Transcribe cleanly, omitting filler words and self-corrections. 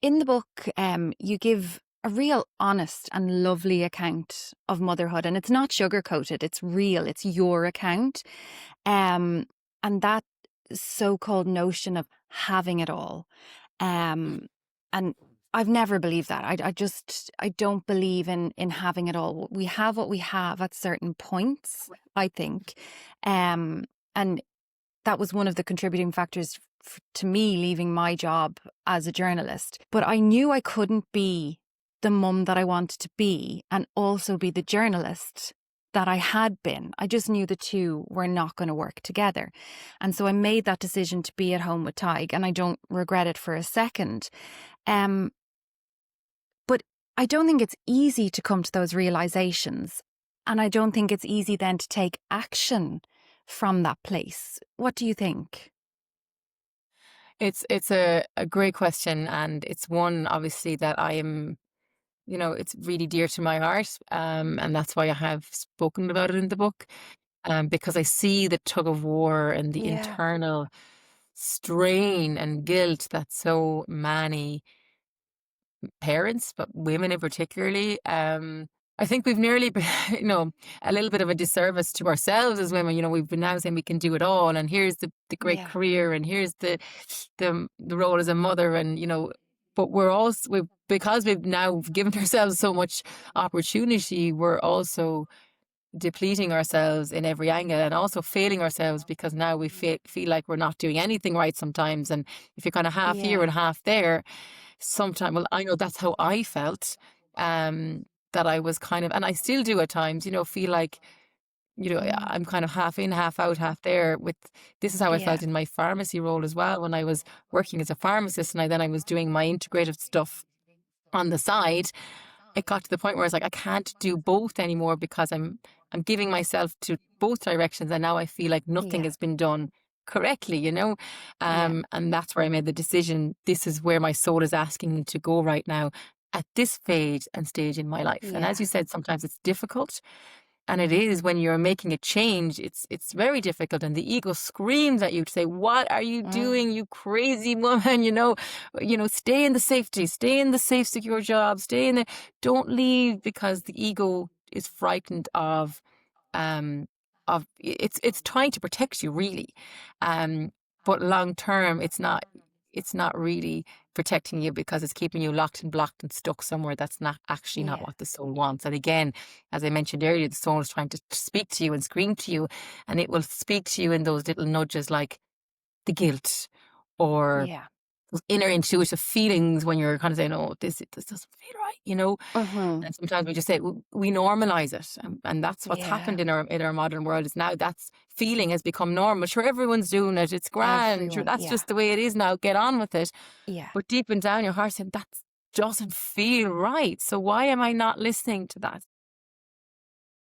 in the book, you give a real honest and lovely account of motherhood, and it's not sugar coated. It's real. It's your account, and that so-called notion of having it all, um, and I've never believed that. I don't believe in having it all. We have what we have at certain points, I think, and that was one of the contributing factors to me leaving my job as a journalist. But I knew I couldn't be the mum that I wanted to be and also be the journalist that I had been. I just knew the two were not going to work together. And so I made that decision to be at home with Tig, and I don't regret it for a second. Um, but I don't think it's easy to come to those realizations. And I don't think it's easy then to take action from that place. What do you think? It's a great question, and it's one obviously that I am, it's really dear to my heart, and that's why I have spoken about it in the book, because I see the tug of war and the Yeah. internal strain and guilt that so many parents, but women in particularly, I think we've nearly been, a little bit of a disservice to ourselves as women. We've been now saying we can do it all, and here's the great Yeah. career, and here's the role as a mother, and but because we've now given ourselves so much opportunity, we're also depleting ourselves in every angle, and also failing ourselves because now we feel like we're not doing anything right sometimes. And if you're kind of half here Yeah. and half there, sometimes, well, I know that's how I felt, that I was kind of, and I still do at times, feel like, Mm. I'm kind of half in, half out, half there with, this is how I Yeah. felt in my pharmacy role as well when I was working as a pharmacist, and then I was doing my integrative stuff on the side. It got to the point where I was like, I can't do both anymore because I'm giving myself to both directions, and now I feel like nothing Yeah. has been done correctly. Yeah. And that's where I made the decision. This is where my soul is asking me to go right now at this phase and stage in my life. And as Yeah. you said, sometimes it's difficult. And it is, when you're making a change, it's very difficult, and the ego screams at you to say, "What are you Mm. doing, you crazy woman? Stay in the safety, stay in the safe, secure job, stay in the, don't leave," because the ego is frightened um it's trying to protect you, really, but long term it's not really protecting you, because it's keeping you locked and blocked and stuck somewhere that's not actually not Yeah. what the soul wants. And again, as I mentioned earlier, the soul is trying to speak to you and scream to you, and it will speak to you in those little nudges, like the guilt, or Yeah. those inner intuitive feelings when you're kind of saying, "Oh, this doesn't feel right." Mm-hmm. And sometimes we just say, we normalize it, and that's what's Yeah. happened in our modern world. Is now that's feeling has become normal. Sure, everyone's doing it. It's grand. Sure, Everyone. that's Yeah. just the way it is now. Get on with it. Yeah. But deep and down, your heart saying that doesn't feel right. So why am I not listening to that?